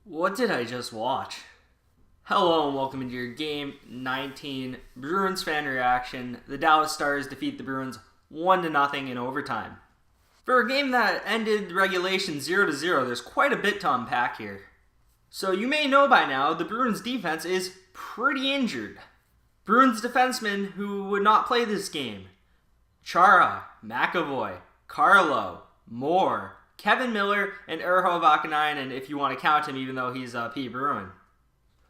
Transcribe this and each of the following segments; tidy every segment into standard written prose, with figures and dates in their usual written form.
What did I just watch? Hello and welcome into your Game 19 Bruins fan reaction. The Dallas Stars defeat the Bruins 1-0 in overtime. For a game that ended regulation 0-0, there's quite a bit to unpack here. So you may know by now, the Bruins defense is pretty injured. Bruins defensemen who would not play this game: Chara, McAvoy, Carlo, Moore, Kevin Miller, and Urho Vakanainen, if you want to count him, even though he's a P. Bruin.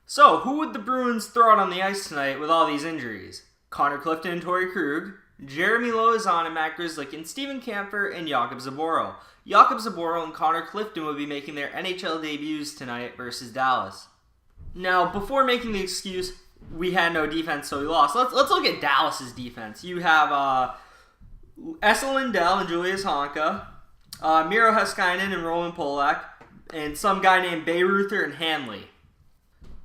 So, who would the Bruins throw out on the ice tonight with all these injuries? Connor Clifton and Torrey Krug, Jeremy Loizon and Matt Grzelcyk, and Steven Kampfer and Jakub Zboril. Jakub Zboril and Connor Clifton will be making their NHL debuts tonight versus Dallas. Now, before making the excuse, we had no defense, so we lost, let's look at Dallas's defense. You have Esa Lindell and Julius Honka, Miro Heiskanen and Roman Polak, and some guy named Bayreuther and Hanley.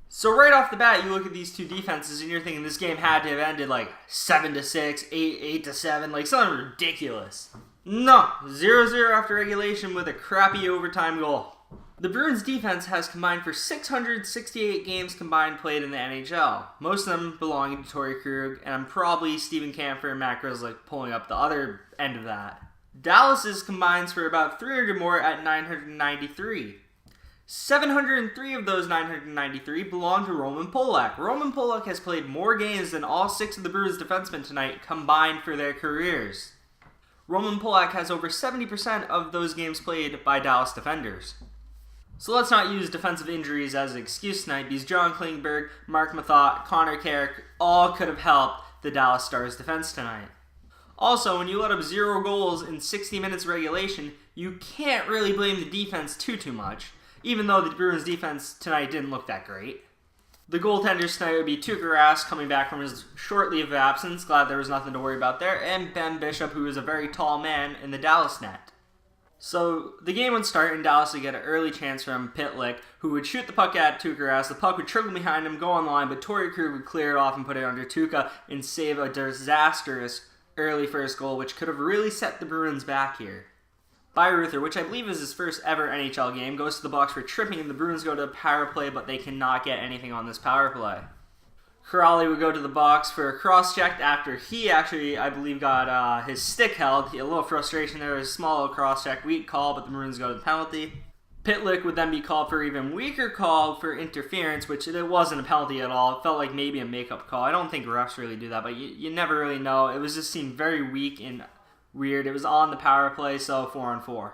So right off the bat, you look at these two defenses and you're thinking this game had to have ended like 7-6, 8-7, like something ridiculous. No, 0-0 after regulation with a crappy overtime goal. The Bruins defense has combined for 668 games combined played in the NHL, most of them belonging to Torrey Krug, and probably Steven Kampfer and Matt Grzelcyk pulling up the other end of that. Dallas's combines for about 300 more at 993. 703 of those 993 belong to Roman Polak. Roman Polak has played more games than all 6 of the Bruins defensemen tonight combined for their careers. Roman Polak has over 70% of those games played by Dallas defenders. So let's not use defensive injuries as an excuse tonight, because John Klingberg, Mark Mathot, Connor Carrick all could have helped the Dallas Stars defense tonight. Also, when you let up 0 goals in 60 minutes regulation, you can't really blame the defense too much, even though the Bruins defense tonight didn't look that great. The goaltenders tonight would be Tuukka Rask, coming back from his short leave of absence, glad there was nothing to worry about there, and Ben Bishop, who is a very tall man in the Dallas net. So the game would start and Dallas would get an early chance from Pitlick, who would shoot the puck at Tuukka Rask. The puck would trickle behind him, go on line, but Torrey Krug would clear it off and put it under Tuukka and save a disastrous early first goal, which could have really set the Bruins back here. Bayreuther, which I believe is his first ever NHL game, goes to the box for tripping, and the Bruins go to a power play, but they cannot get anything on this power play. Kuraly would go to the box for a cross-check after he actually, I believe, got his stick held. A little frustration there, a small little cross-check, weak call, but the Bruins go to the penalty. Pitlick would then be called for an even weaker call for interference, which it wasn't a penalty at all. It felt like maybe a makeup call. I don't think refs really do that, but you never really know. It was just seemed very weak and weird. It was on the power play, so 4-on-4.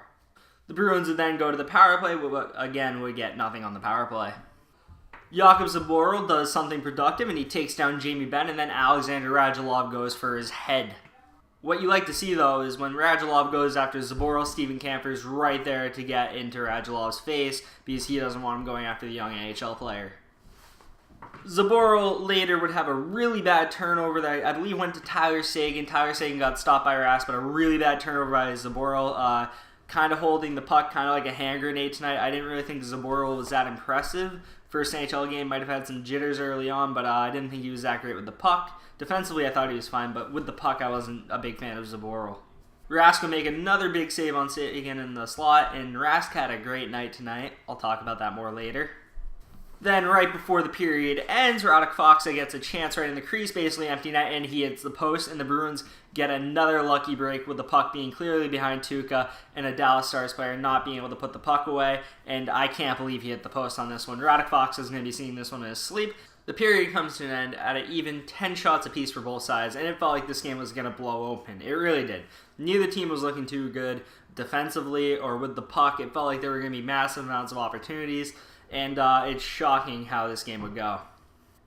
The Bruins would then go to the power play, but again would get nothing on the power play. Jakub Zboril does something productive, and he takes down Jamie Benn, and then Alexander Radulov goes for his head. What you like to see, though, is when Radulov goes after Zboril, Steven Kampfer's right there to get into Radulov's face, because he doesn't want him going after the young NHL player. Zboril later would have a really bad turnover that I believe went to Tyler Seguin. Tyler Seguin got stopped by Rask, but a really bad turnover by Zboril, kind of holding the puck kind of like a hand grenade tonight. I didn't really think Zboril was that impressive. First NHL game, might have had some jitters early on, but I didn't think he was that great with the puck. Defensively, I thought he was fine, but with the puck, I wasn't a big fan of Zboril. Rask will make another big save on Seguin in the slot, and Rask had a great night tonight. I'll talk about that more later. Then, right before the period ends, Radek Faksa gets a chance right in the crease, basically empty net, and he hits the post, and the Bruins get another lucky break with the puck being clearly behind Tuukka and a Dallas Stars player not being able to put the puck away, and I can't believe he hit the post on this one. Radek Faksa is going to be seeing this one in his sleep. The period comes to an end at an even 10 shots apiece for both sides, and it felt like this game was going to blow open. It really did. Neither team was looking too good defensively or with the puck. It felt like there were going to be massive amounts of opportunities, and it's shocking how this game would go.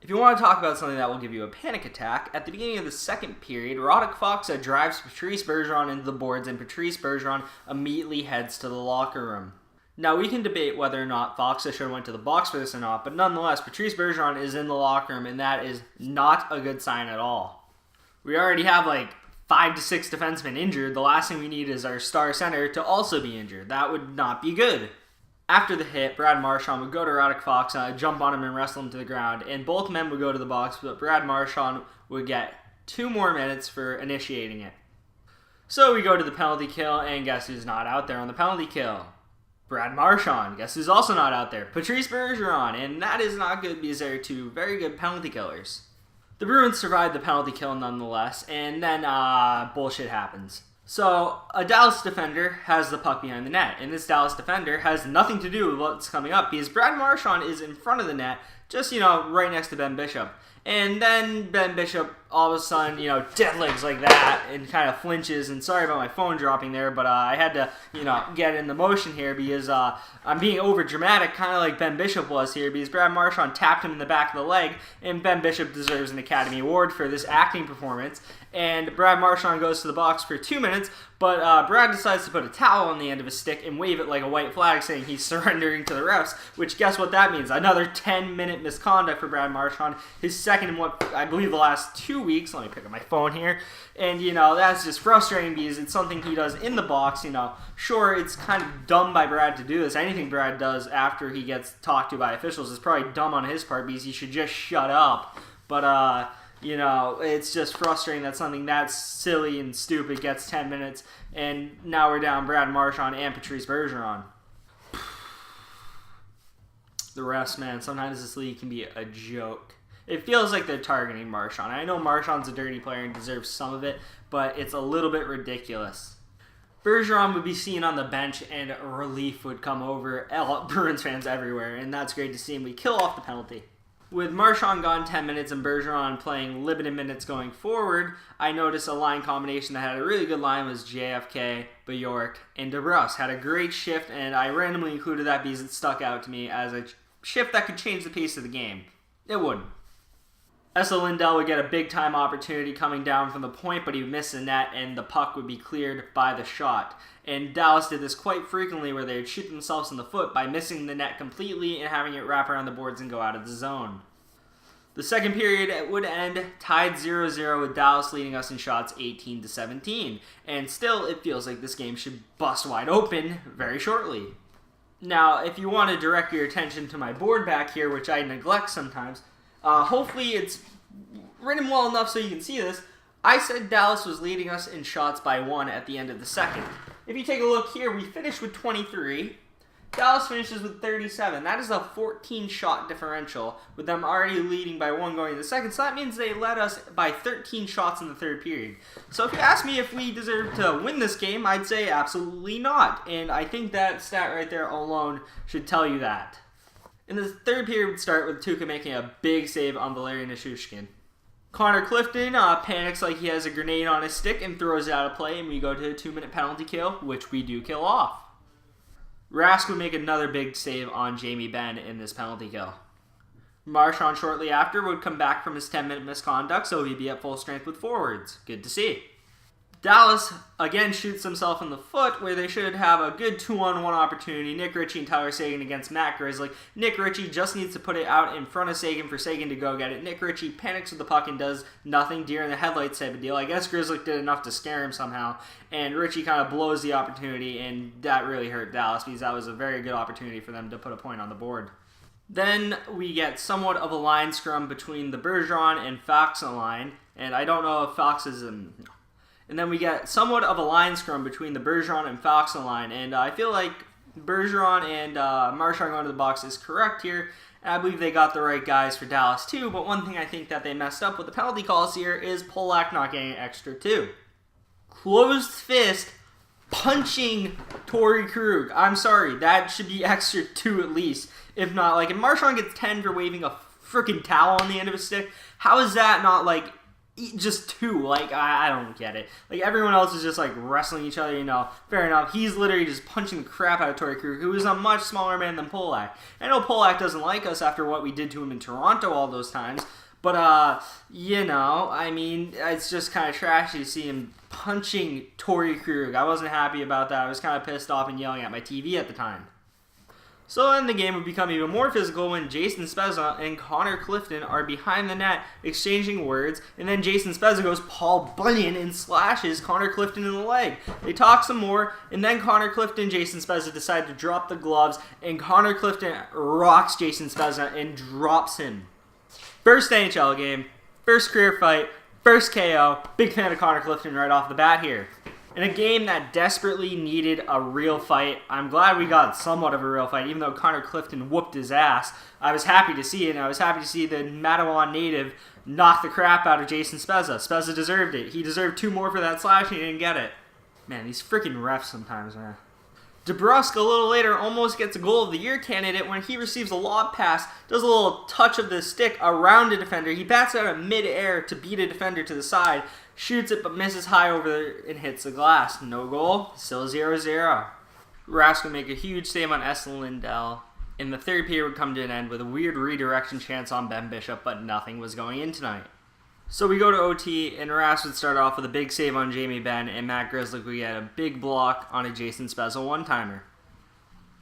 If you want to talk about something that will give you a panic attack, at the beginning of the second period, Radek Faksa drives Patrice Bergeron into the boards, and Patrice Bergeron immediately heads to the locker room. Now, we can debate whether or not Faksa should have went to the box for this or not, but nonetheless, Patrice Bergeron is in the locker room, and that is not a good sign at all. We already have like 5 to 6 defensemen injured. The last thing we need is our star center to also be injured. That would not be good. After the hit, Brad Marchand would go to Radek Faksa, jump on him and wrestle him to the ground, and both men would go to the box, but Brad Marchand would get 2 more minutes for initiating it. So we go to the penalty kill, and guess who's not out there on the penalty kill? Brad Marchand. Guess who's also not out there? Patrice Bergeron, and that is not good because they're two very good penalty killers. The Bruins survived the penalty kill nonetheless, and then bullshit happens. So, a Dallas defender has the puck behind the net, and this Dallas defender has nothing to do with what's coming up because Brad Marchand is in front of the net, just, right next to Ben Bishop. And then Ben Bishop, all of a sudden, dead legs like that and kind of flinches. And sorry about my phone dropping there, but I had to, get in the motion here because I'm being over dramatic, kind of like Ben Bishop was here, because Brad Marchand tapped him in the back of the leg, and Ben Bishop deserves an Academy Award for this acting performance. And Brad Marchand goes to the box for 2 minutes, but Brad decides to put a towel on the end of his stick and wave it like a white flag, saying he's surrendering to the refs, which guess what that means? Another 10-minute misconduct for Brad Marchand, his second in what I believe the last 2 weeks. Let me pick up my phone here. And, that's just frustrating because it's something he does in the box. Sure, it's kind of dumb by Brad to do this. Anything Brad does after he gets talked to by officials is probably dumb on his part because he should just shut up. But, it's just frustrating that something that silly and stupid gets 10 minutes, and now we're down Brad Marchand and Patrice Bergeron. The refs, man, sometimes this league can be a joke. It feels like they're targeting Marchand. I know Marchand's a dirty player and deserves some of it, but it's a little bit ridiculous. Bergeron would be seen on the bench, and relief would come over Bruins fans everywhere, and that's great to see, and we kill off the penalty. With Marchand gone 10 minutes and Bergeron playing limited minutes going forward, I noticed a line combination that had a really good line was JFK, Bjork, and DeBrus. Had a great shift, and I randomly included that because it stuck out to me as a shift that could change the pace of the game. It wouldn't. Esa Lindell would get a big-time opportunity coming down from the point, but he would miss the net, and the puck would be cleared by the shot. And Dallas did this quite frequently, where they would shoot themselves in the foot by missing the net completely and having it wrap around the boards and go out of the zone. The second period would end tied 0-0 with Dallas leading us in shots 18-17. And still, it feels like this game should bust wide open very shortly. Now, if you want to direct your attention to my board back here, which I neglect sometimes, hopefully it's written well enough so you can see this. I said Dallas was leading us in shots by 1 at the end of the second. If you take a look here, we finished with 23. Dallas finishes with 37. That is a 14-shot differential, with them already leading by 1 going into the second. So that means they led us by 13 shots in the third period. So if you ask me if we deserve to win this game, I'd say absolutely not. And I think that stat right there alone should tell you that. And the third period would start with Tuukka making a big save on Valeri Nichushkin. Connor Clifton panics like he has a grenade on his stick and throws it out of play, and we go to a 2-minute penalty kill, which we do kill off. Rask would make another big save on Jamie Benn in this penalty kill. Marchand shortly after would come back from his 10-minute misconduct, so he'd be at full strength with forwards. Good to see. Dallas again shoots himself in the foot where they should have a good 2-on-1 opportunity. Nick Ritchie and Tyler Seguin against Matt Grizzly. Nick Ritchie just needs to put it out in front of Seguin for Seguin to go get it. Nick Ritchie panics with the puck and does nothing, deer in the headlights type of deal. I guess Grizzly did enough to scare him somehow, and Ritchie kind of blows the opportunity, and that really hurt Dallas because that was a very good opportunity for them to put a point on the board. Then we get somewhat of a line scrum between the Bergeron and Faxon line, and I don't know if Fox is in... And then we get somewhat of a line scrum between the Bergeron and Faxon line. And I feel like Bergeron and Marchand going to the box is correct here. And I believe they got the right guys for Dallas too. But one thing I think that they messed up with the penalty calls here is Polak not getting an extra 2. Closed fist punching Torrey Krug. I'm sorry, that should be extra 2 at least. If not, if Marchand gets 10 for waving a freaking towel on the end of his stick, how is that not just 2? I don't get it. Everyone else is just wrestling each other, fair enough. He's literally just punching the crap out of Torrey Krug, who is a much smaller man than Polak. I know Polak doesn't like us after what we did to him in Toronto all those times, but, it's just kind of trashy to see him punching Torrey Krug. I wasn't happy about that. I was kind of pissed off and yelling at my TV at the time. So then the game would become even more physical when Jason Spezza and Connor Clifton are behind the net exchanging words, and then Jason Spezza goes Paul Bunyan and slashes Connor Clifton in the leg. They talk some more, and then Connor Clifton and Jason Spezza decide to drop the gloves, and Connor Clifton rocks Jason Spezza and drops him. First NHL game, first career fight, first KO. Big fan of Connor Clifton right off the bat here. In a game that desperately needed a real fight, I'm glad we got somewhat of a real fight, even though Connor Clifton whooped his ass. I was happy to see it, and I was happy to see the Matawan native knock the crap out of Jason Spezza. Spezza deserved it. He deserved 2 more for that slash, and he didn't get it. Man, these freaking refs sometimes, man. DeBrusque, a little later, almost gets a goal of the year candidate when he receives a lob pass, does a little touch of the stick around a defender. He bats it out of mid-air to beat a defender to the side, shoots it but misses high over and hits the glass. No goal, still 0-0. Rask would make a huge save on Eston Lindell. And the third period would come to an end with a weird redirection chance on Ben Bishop, but nothing was going in tonight. So we go to OT, and Rask would start off with a big save on Jamie Benn, and Matt Grzelcyk would get a big block on a Jason Spezza one-timer.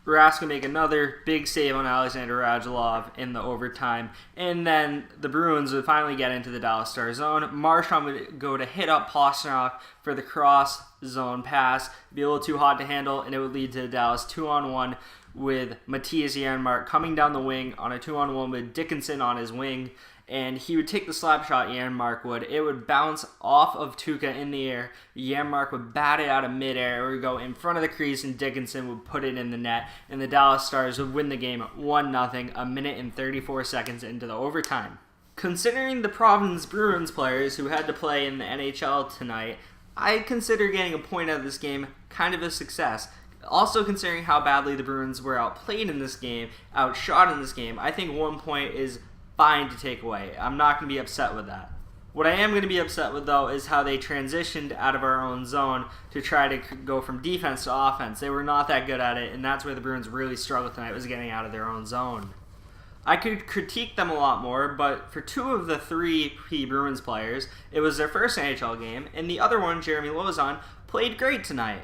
Rask would make another big save on Alexander Radulov in the overtime, and then the Bruins would finally get into the Dallas Stars zone. Marchand would go to hit up Pastrnak for the cross zone pass, be a little too hot to handle, and it would lead to the Dallas 2-on-1 with Matthias Janmark coming down the wing on a 2-on-1 with Dickinson on his wing. And he would take the slap shot, Janmark would. It would bounce off of Tuukka in the air. Janmark would bat it out of midair. It would go in front of the crease, and Dickinson would put it in the net. And the Dallas Stars would win the game 1-0, a minute and 34 seconds into the overtime. Considering the Providence Bruins players who had to play in the NHL tonight, I consider getting a point out of this game kind of a success. Also considering how badly the Bruins were outplayed in this game, outshot in this game, I think 1 point is fine to take away. I'm not going to be upset with that. What I am going to be upset with, though, is how they transitioned out of our own zone to try to go from defense to offense. They were not that good at it, and that's where the Bruins really struggled tonight, was getting out of their own zone. I could critique them a lot more, but for 2 of the 3 Bruins players, it was their first NHL game, and the other one, Jeremy Lauzon, played great tonight.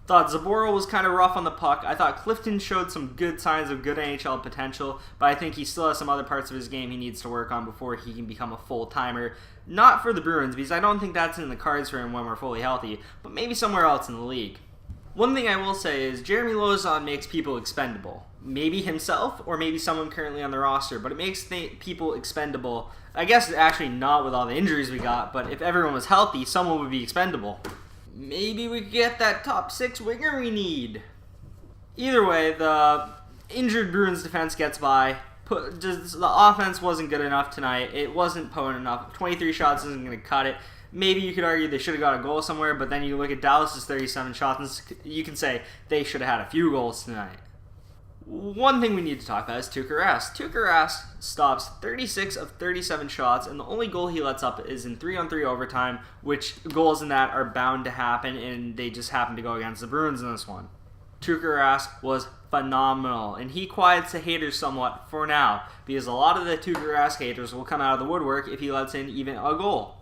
Thought Zaboral was kind of rough on the puck. I thought Clifton showed some good signs of good NHL potential, but I think he still has some other parts of his game he needs to work on before he can become a full-timer. Not for the Bruins, because I don't think that's in the cards for him when we're fully healthy, but maybe somewhere else in the league. One thing I will say is Jeremy Lauzon makes people expendable. Maybe himself, or maybe someone currently on the roster, but it makes people expendable. I guess actually not with all the injuries we got, but if everyone was healthy, someone would be expendable. Maybe we get that top 6 winger we need. Either way, the injured Bruins defense gets by. The offense wasn't good enough tonight. It wasn't potent enough. 23 shots isn't going to cut it. Maybe you could argue they should have got a goal somewhere, but then you look at Dallas's 37 shots, and you can say they should have had a few goals tonight. One thing we need to talk about is Tuukka Rask. Tuukka Rask stops 36 of 37 shots, and the only goal he lets up is in 3-on-3 overtime, which goals in that are bound to happen, and they just happen to go against the Bruins in this one. Tuukka Rask was phenomenal, and he quiets the haters somewhat for now, because a lot of the Tuukka Rask haters will come out of the woodwork if he lets in even a goal.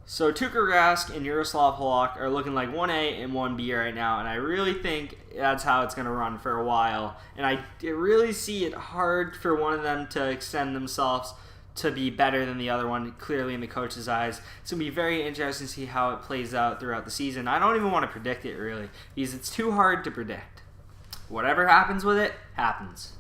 So Tuukka Rask and Jaroslav Halak are looking like 1A and 1B right now, and I really think that's how it's going to run for a while. And I really see it hard for one of them to extend themselves to be better than the other one, clearly in the coach's eyes. It's going to be very interesting to see how it plays out throughout the season. I don't even want to predict it, really, because it's too hard to predict. Whatever happens with it, happens.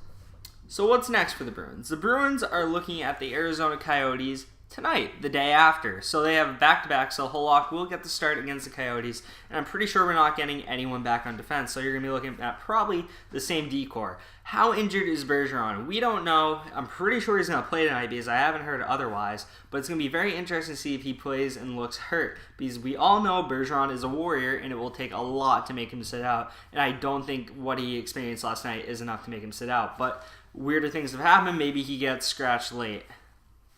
So what's next for the Bruins? The Bruins are looking at the Arizona Coyotes tonight, the day after. So they have back-to-back, so Halak will get the start against the Coyotes, and I'm pretty sure we're not getting anyone back on defense, so you're going to be looking at probably the same decor. How injured is Bergeron? We don't know. I'm pretty sure he's going to play tonight because I haven't heard otherwise, but it's going to be very interesting to see if he plays and looks hurt, because we all know Bergeron is a warrior, and it will take a lot to make him sit out, and I don't think what he experienced last night is enough to make him sit out, but weirder things have happened. Maybe he gets scratched late.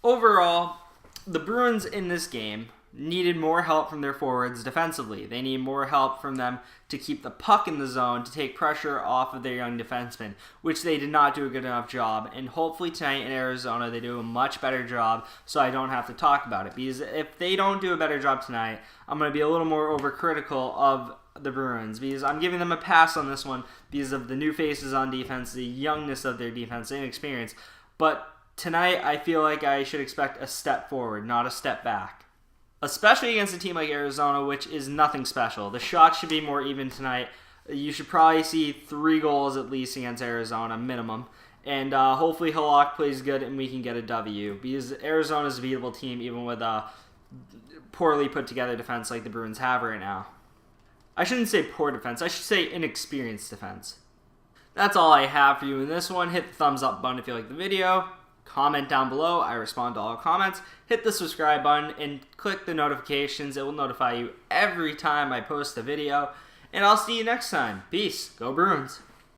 Overall, the Bruins in this game needed more help from their forwards defensively. They need more help from them to keep the puck in the zone, to take pressure off of their young defensemen, which they did not do a good enough job. And hopefully tonight in Arizona, they do a much better job so I don't have to talk about it. Because if they don't do a better job tonight, I'm going to be a little more overcritical of the Bruins, because I'm giving them a pass on this one because of the new faces on defense, the youngness of their defense, inexperience. But tonight, I feel like I should expect a step forward, not a step back. Especially against a team like Arizona, which is nothing special. The shots should be more even tonight. You should probably see 3 goals at least against Arizona, minimum. And hopefully Halak plays good and we can get a W, because Arizona's a beatable team even with a poorly put together defense like the Bruins have right now. I shouldn't say poor defense, I should say inexperienced defense. That's all I have for you in this one. Hit the thumbs up button if you like the video. Comment down below. I respond to all comments. Hit the subscribe button and click the notifications. It will notify you every time I post a video. And I'll see you next time. Peace. Go Bruins.